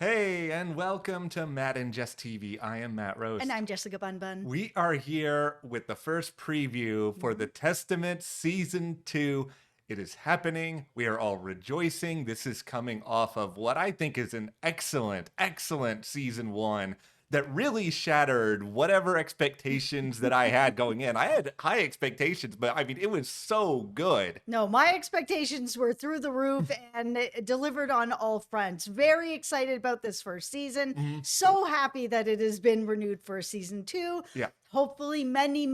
Hey, and welcome to Matt and Jess TV. I am Matt Rose. And I'm Jessica Bun Bun. We are here with the first preview for The Testament Season 2. It is happening. We are all rejoicing. This is coming off of what I think is an excellent Season 1 that really shattered whatever expectations that I had going in. I had high expectations, but I mean, it was so good. No, my expectations were through the roof and it delivered on all fronts. Very excited about this first season. So happy that it has been renewed for season 2. Yeah. Hopefully many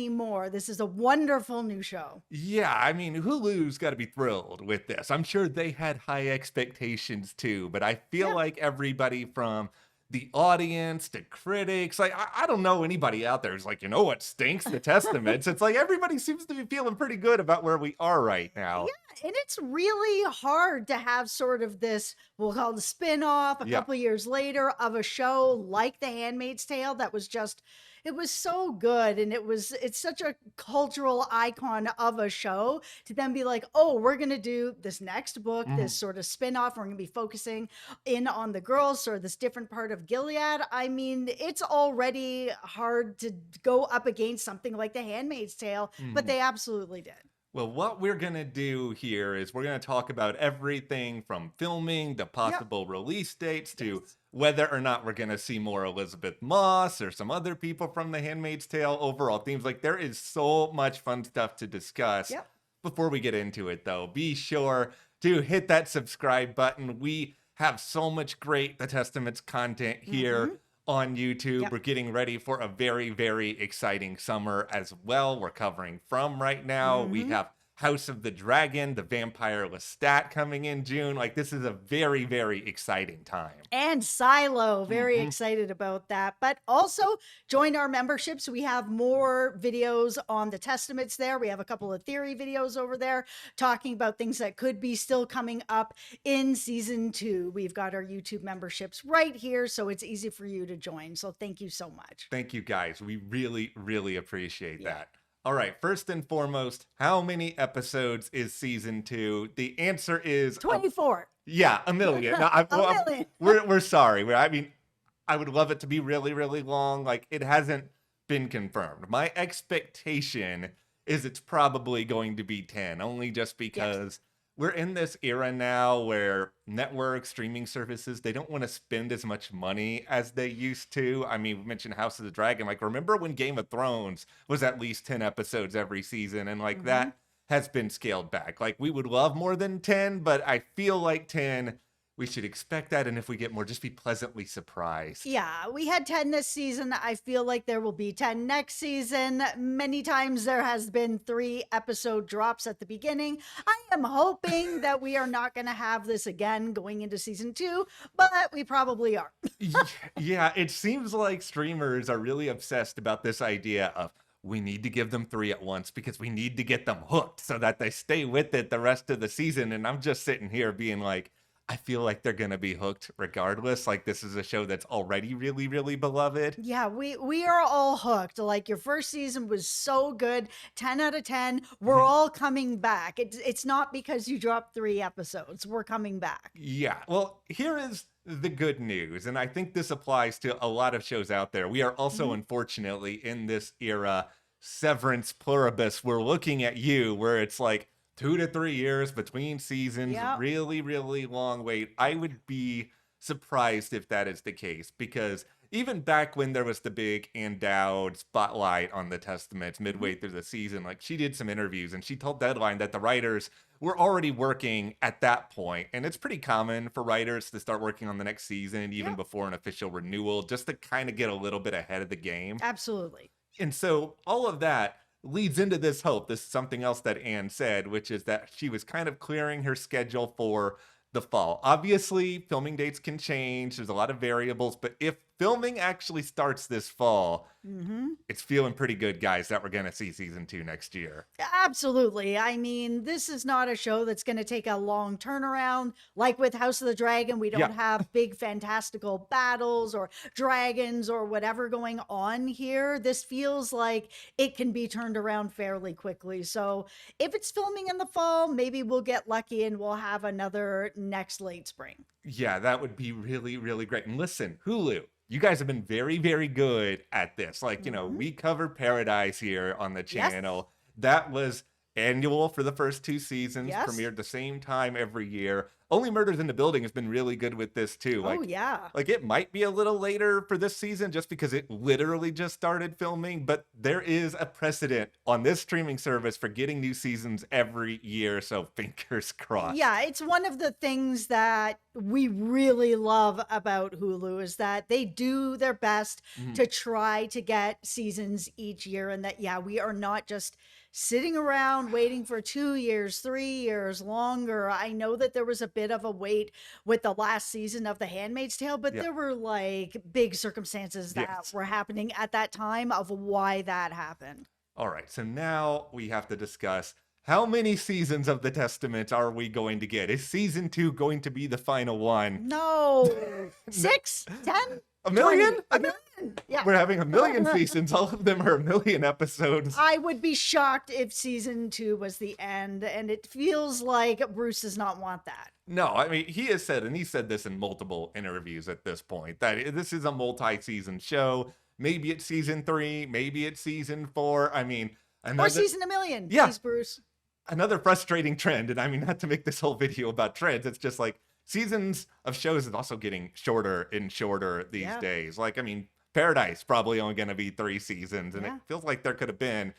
more. This is a wonderful new show. Yeah, I mean, Hulu's got to be thrilled with this. I'm sure they had high expectations too, but I feel like everybody from the audience to critics, like, I don't know anybody out there who's like, you know what stinks? The Testaments. It's like everybody seems to be feeling pretty good about where we are right now. Yeah, and it's really hard to have sort of this, we'll call it a spin-off a couple years later of a show like The Handmaid's Tale that was just, it was so good. And it's such a cultural icon of a show to then be like, oh, we're going to do this next book, this sort of spin-off. We're going to be focusing in on the girls or this different part of Gilead. I mean, it's already hard to go up against something like The Handmaid's Tale, but they absolutely did. Well, what we're going to do here is we're going to talk about everything from filming to possible release dates to whether or not we're going to see more Elizabeth Moss or some other people from The Handmaid's Tale, overall themes. Like, there is so much fun stuff to discuss. Before we get into it, though, be sure to hit that subscribe button. We have so much great The Testaments content here on YouTube. We're getting ready for a very exciting summer as well. We're covering From right now. We have House of the Dragon, the Vampire Lestat coming in June. Like, this is a very exciting time. And Silo, very excited about that. But also join our memberships. We have more videos on the Testaments there. We have a couple of theory videos over there talking about things that could be still coming up in season 2. We've got our YouTube memberships right here, so it's easy for you to join. So thank you so much. Thank you, guys. We really appreciate that. All right, first and foremost, how many episodes is season 2? The answer is 24. A million. No, A million. We're sorry. I mean, I would love it to be really long. Like, it hasn't been confirmed. My expectation is it's probably going to be 10, only just because we're in this era now where network streaming services, they don't want to spend as much money as they used to. I mean, we mentioned House of the Dragon. Like, remember when Game of Thrones was at least 10 episodes every season? And like that has been scaled back. Like, we would love more than 10, but I feel like 10, we should expect that. And if we get more, just be pleasantly surprised. Yeah, we had 10 this season. I feel like there will be 10 next season. Many times there has been 3 episode drops at the beginning. I am hoping that we are not going to have this again going into season 2, but we probably are. Yeah, it seems like streamers are really obsessed about this idea of we need to give them 3 at once because we need to get them hooked so that they stay with it the rest of the season. And I'm just sitting here being like, I feel like they're going to be hooked regardless. Like, this is a show that's already really beloved. Yeah, we are all hooked. Like, your first season was so good. 10 out of 10. We're all coming back. It's not because you dropped 3 episodes. We're coming back. Yeah. Well, here is the good news. And I think this applies to a lot of shows out there. We are also, unfortunately, in this era, Severance pluribus. We're looking at you where it's like, 2 to 3 years between seasons, really long wait. I would be surprised if that is the case, because even back when there was the big Ann Dowd spotlight on the Testaments midway through the season, like, she did some interviews and she told Deadline that the writers were already working at that point. And it's pretty common for writers to start working on the next season even before an official renewal, just to kind of get a little bit ahead of the game. Absolutely. And so all of that leads into this hope. This is something else that Anne said, which is that she was kind of clearing her schedule for the fall. Obviously, filming dates can change. There's a lot of variables, but if filming actually starts this fall, it's feeling pretty good, guys, that we're going to see season 2 next year. Absolutely. I mean, this is not a show that's going to take a long turnaround. Like with House of the Dragon, we don't have big fantastical battles or dragons or whatever going on here. This feels like it can be turned around fairly quickly. So if it's filming in the fall, maybe we'll get lucky and we'll have another next late spring. Yeah, that would be really, really great. And listen, Hulu, you guys have been very, very good at this. Like, Hmm. we cover Paradise here on the Yes. channel. That was annual for the first two seasons, Yes. premiered the same time every year. Only Murders in the Building has been really good with this too. Oh yeah. Like it might be a little later for this season just because it literally just started filming, but there is a precedent on this streaming service for getting new seasons every year, so fingers crossed. Yeah, it's one of the things that we really love about Hulu is that they do their best Mhm. to try to get seasons each year, and that, yeah, we are not just sitting around waiting for 2 years, 3 years, longer. I know that there was a bit of a wait with the last season of The Handmaid's Tale, but Yeah. there were like big circumstances that Yes. were happening at that time of why that happened. All right, so now we have to discuss how many seasons of the Testament are we going to get? Is season 2 going to be the final one? No. No, 6, 10, a 20, million? a million. Yeah. We're having a million seasons. All of them are a million episodes. I would be shocked if season 2 was the end, and it feels like Bruce does not want that. No, I mean, he has said, and he said this in multiple interviews at this point, that this is a multi-season show. Maybe it's season 3, maybe it's season 4. I mean, Or another, season a million, yeah, please, Bruce. another frustrating trend. And I mean, not to make this whole video about trends, it's just like seasons of shows is also getting shorter and shorter these Yeah. days. Like, I mean, Paradise probably only going to be 3 seasons, and it Yeah. feels like there could have been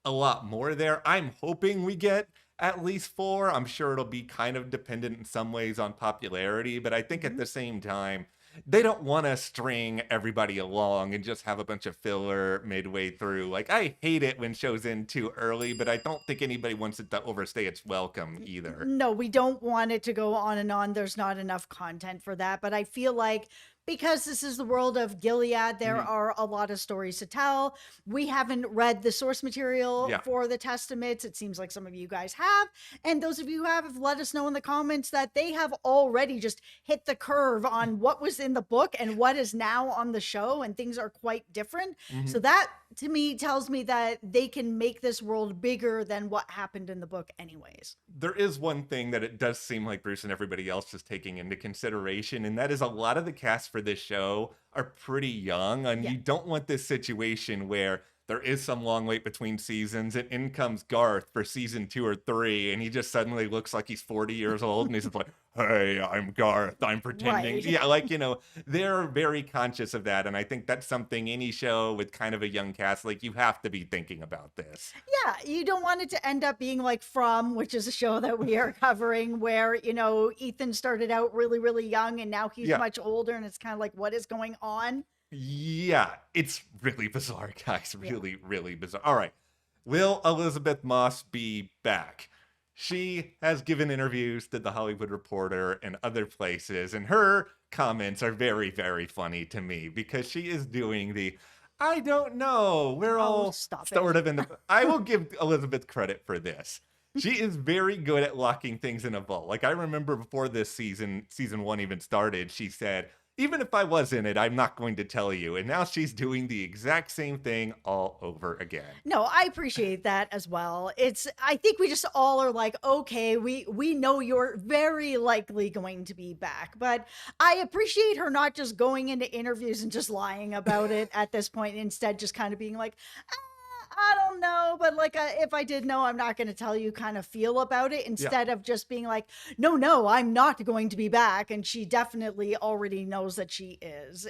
a lot more there. I'm hoping we get at least 4. I'm sure it'll be kind of dependent in some ways on popularity, but I think at Mhm. the same time, they don't want to string everybody along and just have a bunch of filler midway through. Like, I hate it when shows end too early, but I don't think anybody wants it to overstay its welcome either. No, we don't want it to go on and on. There's not enough content for that. But I feel like because this is the world of Gilead, there Mhm. are a lot of stories to tell. We haven't read the source material Yeah. for the Testaments. It seems like some of you guys have. And those of you who have let us know in the comments that they have already just hit the curve on what was in the book and what is now on the show. And things are quite different. So Mhm. that to me tells me that they can make this world bigger than what happened in the book, anyways. There is one thing that it does seem like Bruce and everybody else is taking into consideration, and that is a lot of the cast for this show are pretty young, and Yeah. you don't want this situation where there is some long wait between seasons, and in comes Garth for season 2 or 3, and he just suddenly looks like he's 40 years old, and he's just like, "Hey, I'm Garth. I'm pretending." Right. Yeah, like, they're very conscious of that, and I think that's something any show with kind of a young cast, like, you have to be thinking about this. Yeah, you don't want it to end up being like From, which is a show that we are covering, where, Ethan started out really, really young and now he's Yeah. much older, and it's kind of like, what is going on? Yeah, it's really bizarre, guys. Yeah. Really, really bizarre. All right. Will Elizabeth Moss be back? She has given interviews to The Hollywood Reporter and other places, and her comments are very, very funny to me because she is doing the I don't know. We're Oh, all stop it. sort of in the. I will give Elizabeth credit for this. She is very good at locking things in a vault. Like, I remember before this season 1 even started, she said, even if I was in it, I'm not going to tell you. And now she's doing the exact same thing all over again. No, I appreciate that as well. I think we just all are like, okay, we know you're very likely going to be back, but I appreciate her not just going into interviews and just lying about it at this point. Instead, just kind of being like, I don't know, but like, if I did know, I'm not going to tell you kind of feel about it, instead of just being like, no, I'm not going to be back. And she definitely already knows that she is.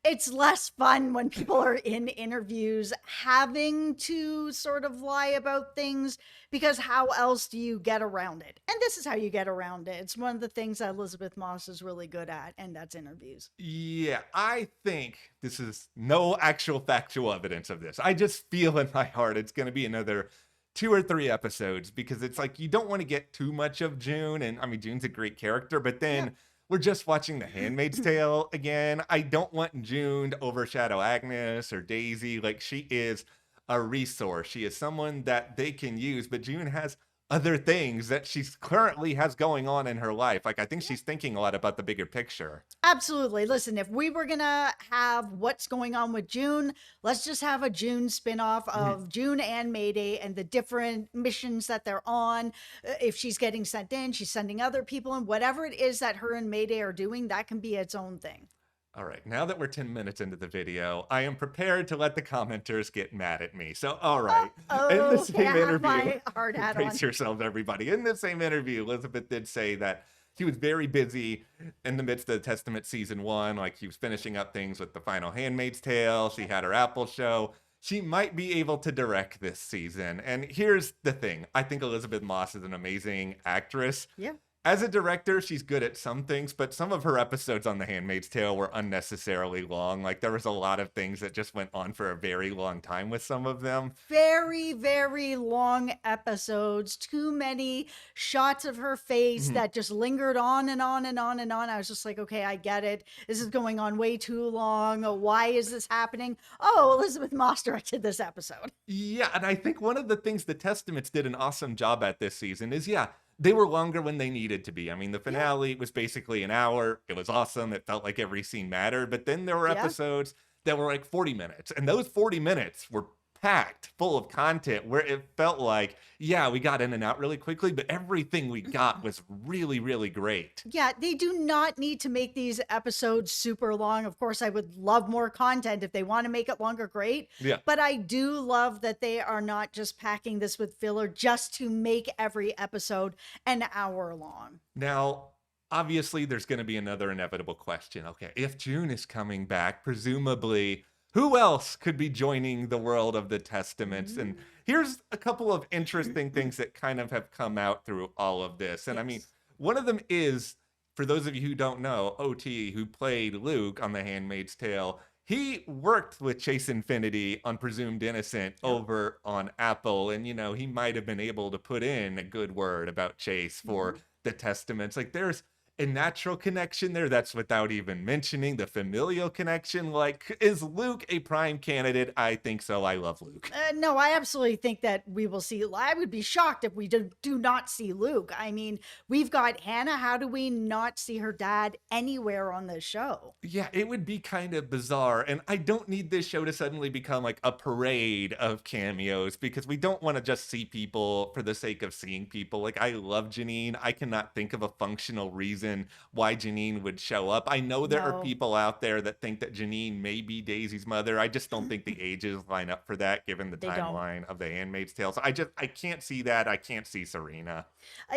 It's less fun when people are in interviews having to sort of lie about things, because how else do you get around it? And this is how you get around it. It's one of the things that Elizabeth Moss is really good at, and that's interviews. Yeah, I think this is no actual factual evidence of this. I just feel in my heart it's going to be another 2 or 3 episodes because it's like you don't want to get too much of June. And I mean, June's a great character, but then we're just watching The Handmaid's Tale again. I don't want June to overshadow Agnes or Daisy. Like, she is a resource. She is someone that they can use, but June has other things that she's currently has going on in her life. Like, I think she's thinking a lot about the bigger picture. Absolutely. Listen, if we were gonna have what's going on with June, let's just have a June spinoff Mhm. of June and Mayday and the different missions that they're on. If she's getting sent in, she's sending other people in. Whatever it is that her and Mayday are doing, that can be its own thing. All right, now that we're 10 minutes into the video, I am prepared to let the commenters get mad at me. So, all right, in the Oh, can same I have interview, my hard hat brace on? yourselves, everybody. In the same interview, Elizabeth did say that she was very busy in the midst of Testament season 1. Like, she was finishing up things with the final Handmaid's Tale. She had her Apple show. She might be able to direct this season. And here's the thing. I think Elizabeth Moss is an amazing actress. Yeah. As a director, she's good at some things, but some of her episodes on The Handmaid's Tale were unnecessarily long. Like, there was a lot of things that just went on for a very long time with some of them. Very, very long episodes, too many shots of her face Mhm. that just lingered on and on and on and on. I was just like, okay, I get it. This is going on way too long. Why is this happening? Oh, Elizabeth Moss directed this episode. Yeah, and I think one of the things the Testaments did an awesome job at this season is, yeah, they were longer when they needed to be. I mean, the Yeah. finale was basically an hour. It was awesome. It felt like every scene mattered. But then there were Yeah. episodes that were like 40 minutes, and those 40 minutes were packed full of content where it felt like, yeah, we got in and out really quickly, but everything we got was really, really great. Yeah, they do not need to make these episodes super long. Of course, I would love more content. If they want to make it longer, great. Yeah. But I do love that they are not just packing this with filler just to make every episode an hour long. Now, obviously, there's going to be another inevitable question. Okay, if June is coming back, presumably, who else could be joining the world of the Testaments? And Mm. here's a couple of interesting things that kind of have come out through all of this. And I mean, Yes. one of them is, for those of you who don't know, OT, who played Luke on The Handmaid's Tale, he worked with Chase Infinity on Presumed Innocent Yep. over on Apple. And, he might have been able to put in a good word about Chase for Mhm. the Testaments. Like, there's a natural connection there. That's without even mentioning the familial connection. Like, is Luke a prime candidate? I think so. I love Luke. No, I absolutely think that we will see. I would be shocked if we do not see Luke. I mean, we've got Hannah. How do we not see her dad anywhere on the show? Yeah, it would be kind of bizarre. And I don't need this show to suddenly become like a parade of cameos because we don't want to just see people for the sake of seeing people. Like, I love Janine. I cannot think of a functional reason why Janine would show up. I know there are No. people out there that think that Janine may be Daisy's mother. I just don't think the ages line up for that given the They don't. timeline of The Handmaid's Tale. So I can't see that. I can't see Serena.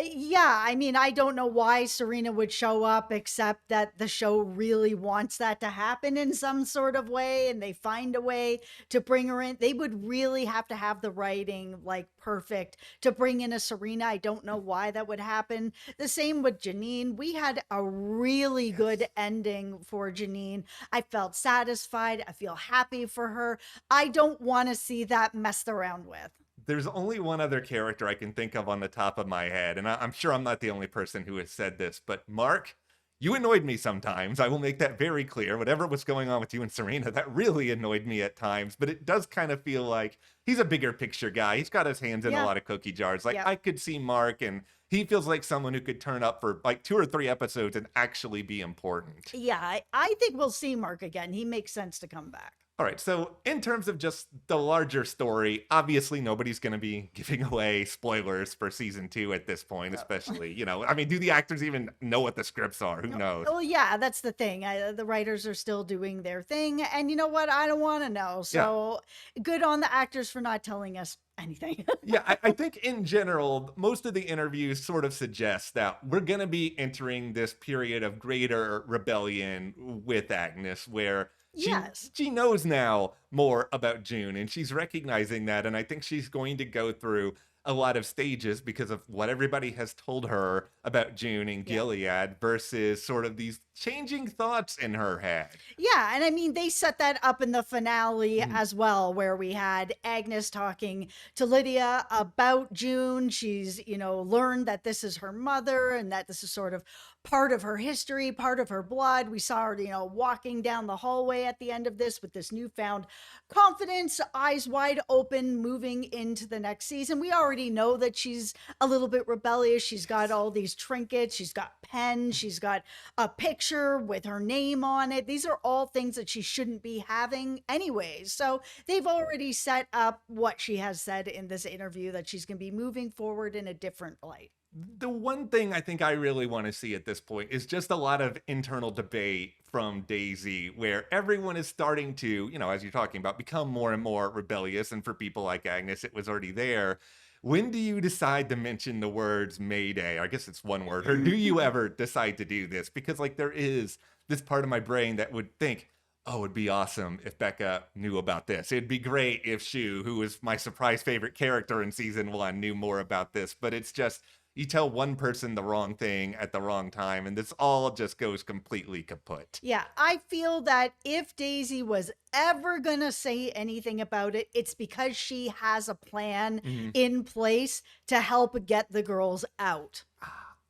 Yeah, I mean, I don't know why Serena would show up, except that the show really wants that to happen in some sort of way, and they find a way to bring her in. They would really have to have the writing like perfect to bring in a Serena. I don't know why that would happen. The same with Janine. We had a really good ending for Janine. I felt satisfied. I feel happy for her. I don't want to see that messed around with. There's only one other character I can think of on the top of my head, and I'm sure I'm not the only person who has said this, but Mark, you annoyed me sometimes. I will make that very clear. Whatever was going on with you and Serena, that really annoyed me at times, but it does kind of feel like he's a bigger picture guy. He's got his hands in a Yeah. lot of cookie jars. Like, Yeah. I could see Mark, and he feels like someone who could turn up for like 2 or 3 episodes and actually be important. Yeah, I think we'll see Mark again. He makes sense to come back. All right, so in terms of just the larger story, obviously nobody's going to be giving away spoilers for season 2 at this point, especially, I mean, do the actors even know what the scripts are? Who knows? Well, yeah, that's the thing. The writers are still doing their thing, and you know what? I don't want to know. So good on the actors for not telling us anything. Yeah, I think in general, most of the interviews sort of suggest that we're going to be entering this period of greater rebellion with Agnes, where Yes. she knows now more about June, and she's recognizing that. And I think she's going to go through a lot of stages because of what everybody has told her about June and Yeah. Gilead versus sort of these changing thoughts in her head. Yeah, and I mean they set that up in the finale Mhm. as well, where we had Agnes talking to Lydia about June. She's, learned that this is her mother and that this is sort of part of her history, part of her blood. We saw her, walking down the hallway at the end of this with this newfound confidence, eyes wide open, moving into the next season. We already know that she's a little bit rebellious. She's got all these trinkets, she's got pens, she's got a picture with her name on it. These are all things that she shouldn't be having anyways. So they've already set up what she has said in this interview, that she's going to be moving forward in a different light. The one thing I think I really want to see at this point is just a lot of internal debate from Daisy, where everyone is starting to, as you're talking about, become more and more rebellious. And for people like Agnes, it was already there. When do you decide to mention the words Mayday? I guess it's one word. Or do you ever decide to do this? Because, like, there is this part of my brain that would think, oh, it'd be awesome if Becca knew about this. It'd be great if Shu, who was my surprise favorite character in season 1, knew more about this. But it's just, you tell one person the wrong thing at the wrong time, and this all just goes completely kaput. Yeah, I feel that if Daisy was ever going to say anything about it, it's because she has a plan Mhm. in place to help get the girls out.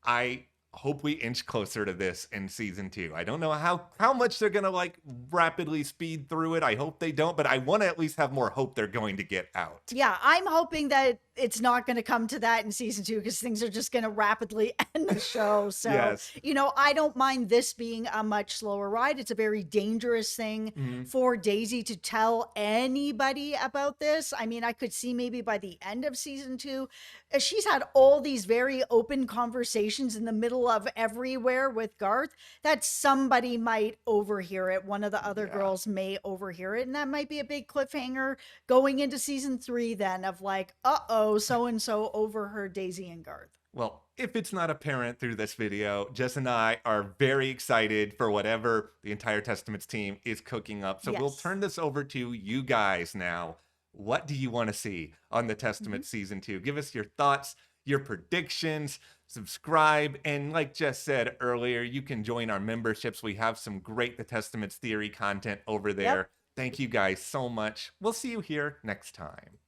I hope we inch closer to this in season 2. I don't know how much they're gonna like rapidly speed through it. I hope they don't, but I want to at least have more hope they're going to get out. Yeah, I'm hoping that it's not going to come to that in season 2, because things are just going to rapidly end the show. So, Yes. I don't mind this being a much slower ride. It's a very dangerous thing Mhm. for Daisy to tell anybody about this. I mean, I could see maybe by the end of season 2, she's had all these very open conversations in the middle of everywhere with Garth, that somebody might overhear it. One of the other Yeah. girls may overhear it. And that might be a big cliffhanger going into season 3 then, of like, uh-oh, so-and-so overheard Daisy and Garth. Well, if it's not apparent through this video, Jess and I are very excited for whatever the entire Testaments team is cooking up. So we'll Yes. turn this over to you guys now. What do you want to see on the Mhm. Testament season 2? Give us your thoughts, your predictions, subscribe, and like Jess said earlier, you can join our memberships. We have some great The Testaments theory content over Yep. there. Thank you guys so much. We'll see you here next time.